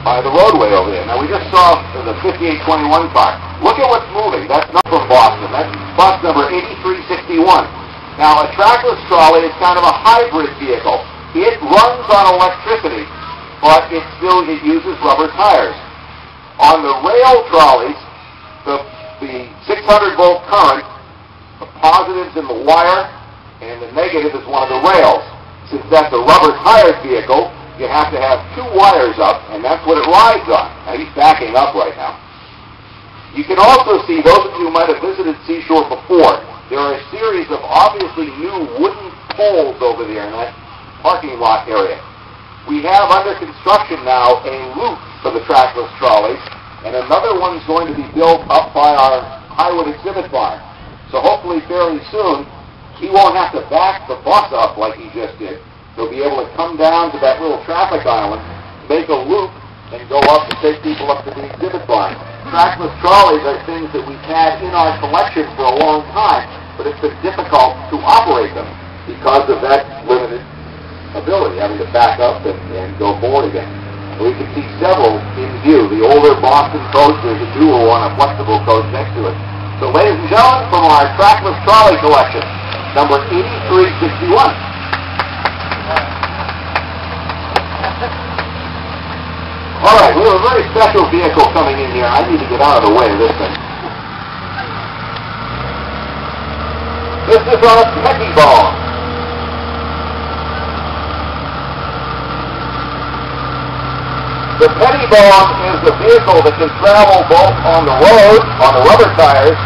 by the roadway over there. Now, we just saw the 5821 car. Look at what's moving. That's not from Boston. That's bus number 8361. Now, a trackless trolley is kind of a hybrid vehicle. It runs on electricity, but it uses rubber tires. On the rail trolleys, the 600-volt current, the positive's in the wire, and the negative is one of the rails. Since that's a rubber-tired vehicle, you have to have two wires up, and that's what it rides on. Now, he's backing up right now. You can also see, those of you who might have visited Seashore before, there are a series of obviously new wooden poles over there in that parking lot area. We have under construction now a loop for the trackless trolleys, and another one's going to be built up by our Highwood exhibit barn. So hopefully fairly soon, he won't have to back the bus up like he just did. He'll be able to come down to that little traffic island, make a loop, and go up to take people up to the exhibit barn. Trackless trolleys are things that we've had in our collection for a long time, but it's been difficult to operate them because of that limited ability, having to back up and go forward again. We can see several in view. The older Boston coach, there's a dual on a flexible coach next to it. So ladies and gentlemen, from our trackless trolley collection, number 8361. All right, we have a very special vehicle coming in here. I need to get out of the way of this thing. This is on a petty ball. The petty ball is the vehicle that can travel both on the road, on the rubber tires,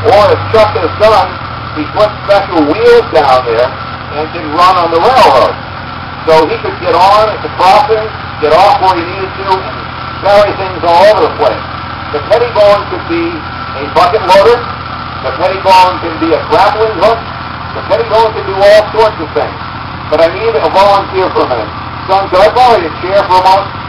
or as Chuck has done, he put special wheels down there and can run on the railroad. So he could get on at the crossing, get off where he needed to, and carry things all over the place. The petty bone could be a bucket loader. The petty bone can be a grappling hook. The petty bone can do all sorts of things. But I need a volunteer for a minute. Son, could I borrow your chair for a moment?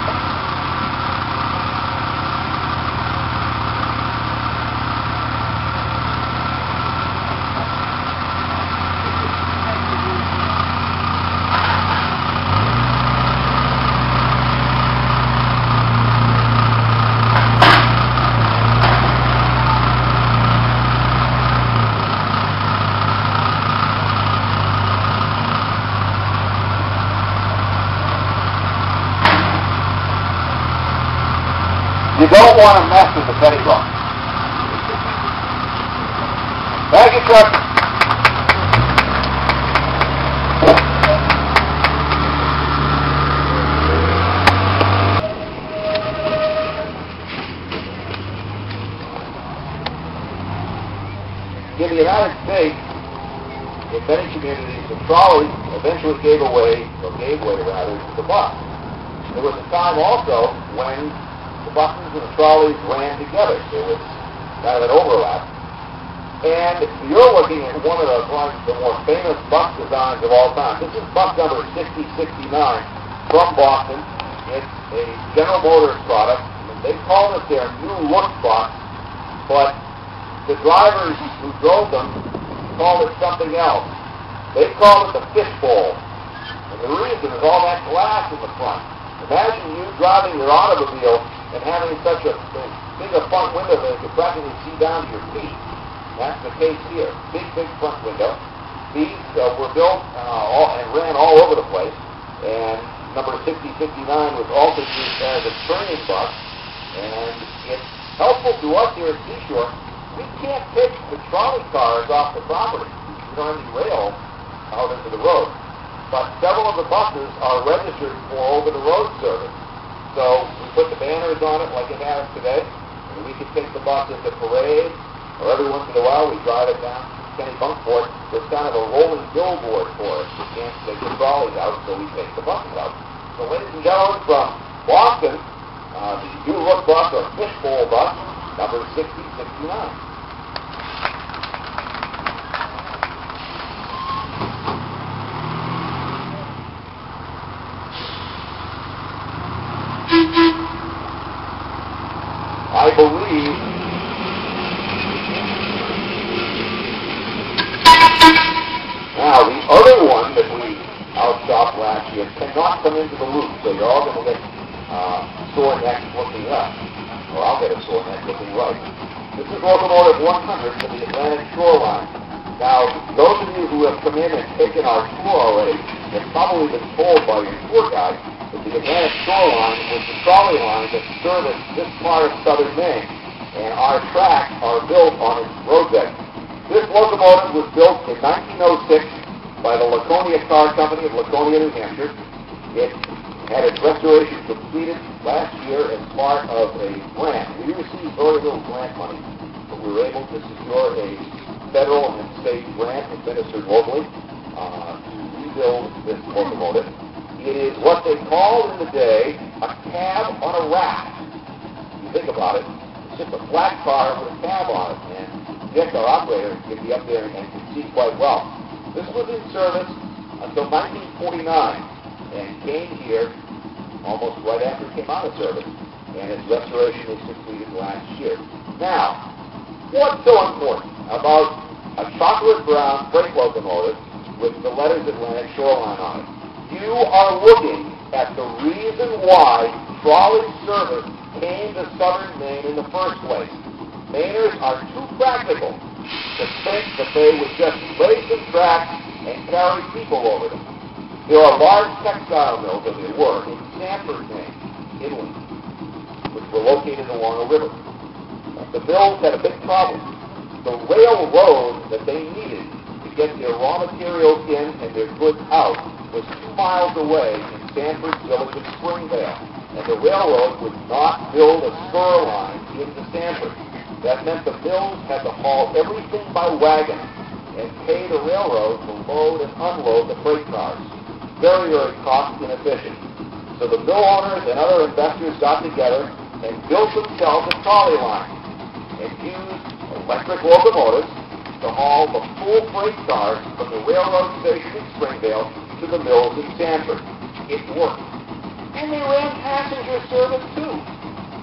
You don't want to mess with the petty bone. Thank you, Chuck. In the United States, in many communities, the trolley eventually gave way to the bus. There was a time also when the buses and the trolleys ran together. There was kind of an overlap. And you're looking at one of the more famous bus designs of all time. This is bus number 6069 from Boston. It's a General Motors product. They call it their New Look bus, but the drivers who drove them called it something else. They called it the fishbowl. And the reason is all that glass in the front. Imagine you driving your automobile and having such a big front window that you could practically see down to your feet. That's the case here. Big front window. These were built and ran all over the place. And number 6069 was also used as a training bus. And it's helpful to us here at Seashore. We can't take the trolley cars off the property. We don't have any rail out into the road. But several of the buses are registered for over-the-road service. So we put the banners on it like it has today, and we can take the bus into parade, or every once in a while we drive it down Kenny Bunkport. There's kind of a rolling billboard for us. We can't take the trolleys out, so we take the buses out. So ladies and gentlemen, from Boston, the New Look bus, or fishbowl bus, number 6069. I believe now the other one that we outshopped last year cannot come into the loop, so you're all going to get sore neck looking left, or I'll get a sore neck looking right. This is locomotive 100 for the Atlantic Shoreline. Now, those of you who have come in and taken our tour already have probably been told by your tour guide that the Atlantic Shoreline was the trolley line that serviced this part of southern Maine, and our tracks are built on its roadbed. This locomotive was built in 1906 by the Laconia Car Company of Laconia, New Hampshire. It had its restoration completed last year as part of a grant. We received very little grant money, but we were able to secure a federal and state grant administered locally to rebuild this locomotive. It is what they called in the day a cab on a rack. If you think about it, it's just a flat car with a cab on it, and Dick, our operator, can be up there and can see quite well. This was in service until 1949 and came here almost right after it came out of service, and its restoration was completed last year. Now, what's so important about a chocolate brown freight locomotive with the letters Atlantic Shoreline on it? You are looking at the reason why trolley service came to southern Maine in the first place. Mainers are too practical to think that they would just lay some tracks and carry people over them. There are large textile mills, as they were, in Sanford, Maine, Italy, which were located along a river. The mills had a big problem. The railroad that they needed to get their raw materials in and their goods out was 2 miles away in Sanford's village of Springvale, and the railroad would not build a spur line into Sanford. That meant the mills had to haul everything by wagon and pay the railroad to load and unload the freight cars. Very, very cost inefficient. So the mill owners and other investors got together and built themselves a trolley line and used electric locomotives to haul the full freight cars from the railroad station in Springvale to the mills in Sanford. It worked. And they ran passenger service too.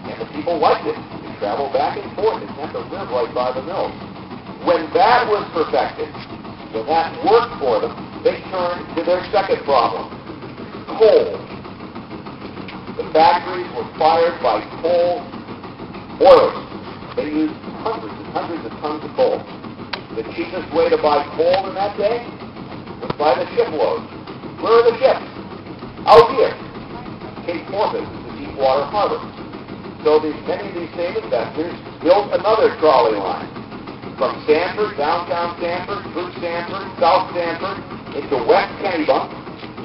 And the people liked it. They traveled back and forth. They had to live right by the mills. When that was perfected, when that worked for them, they turned to their second problem: coal. The factories were fired by coal boilers. They used hundreds and hundreds of tons of coal. The cheapest way to buy coal in that day was by the shipload. Where are the ships? Out here. Cape Porpoise is the deepwater harbor. So many of these same investors built another trolley line from Sanford, downtown Sanford, through Sanford, South Sanford, into West Kennebunk,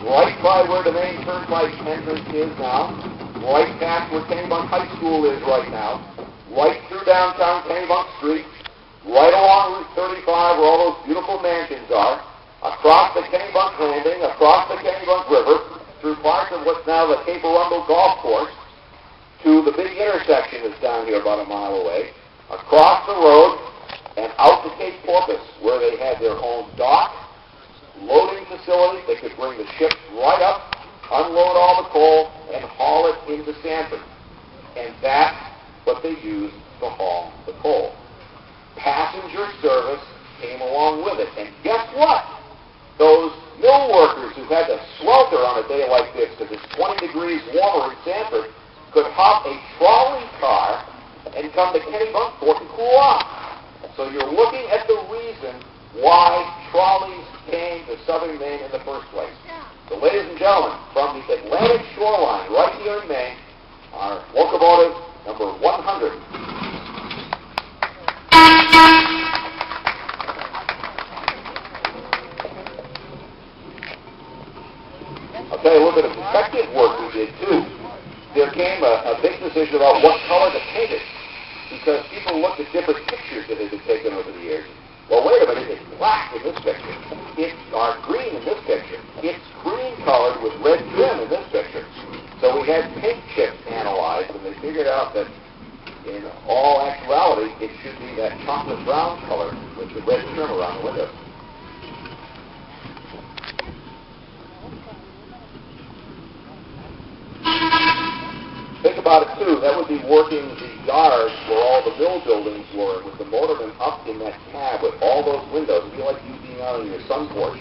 right by where the main turnpike entrance is now, right past where Kennebunk High School is right now, right through downtown Kennebunk Street, right along Route 35 where all those beautiful mansions are, across the Kennebunk Landing, across the Kennebunk River, through parts of what's now the Cape Arundel Golf Course, to the big intersection that's down here about a mile away, across the road, and out to Cape Porpoise, where they had their own dock, loading facilities. They could bring the ships right up, unload all the coal, and haul it into Sanford. And that's what they used to haul the coal. Passenger service came along with it. And guess what? Those mill workers who had to swelter on a day like this because it's 20 degrees warmer in Sanford could hop a trolley car and come to Kennebunk Port and cool off. So you're looking at the reason why trolleys came to southern Maine in the first place. So ladies and gentlemen, from the Atlantic Shoreline right here in Maine, our locomotive number 100. I'll tell you a little bit of detective work we did too. There came a big decision about what color to paint it, because people looked at different pictures that had been taken over the years. Well, wait a minute, it's black in this picture. It's dark green in this picture. It's green colored with red trim in this picture. So we had paint chips analyzed, and they figured out that in all actuality, it should be that chocolate brown color with the red trim around the window. Think about it too, that would be working the yards where all the mill buildings were, with the motorman up in that cab with all those windows. It'd be like you being out on your sun porch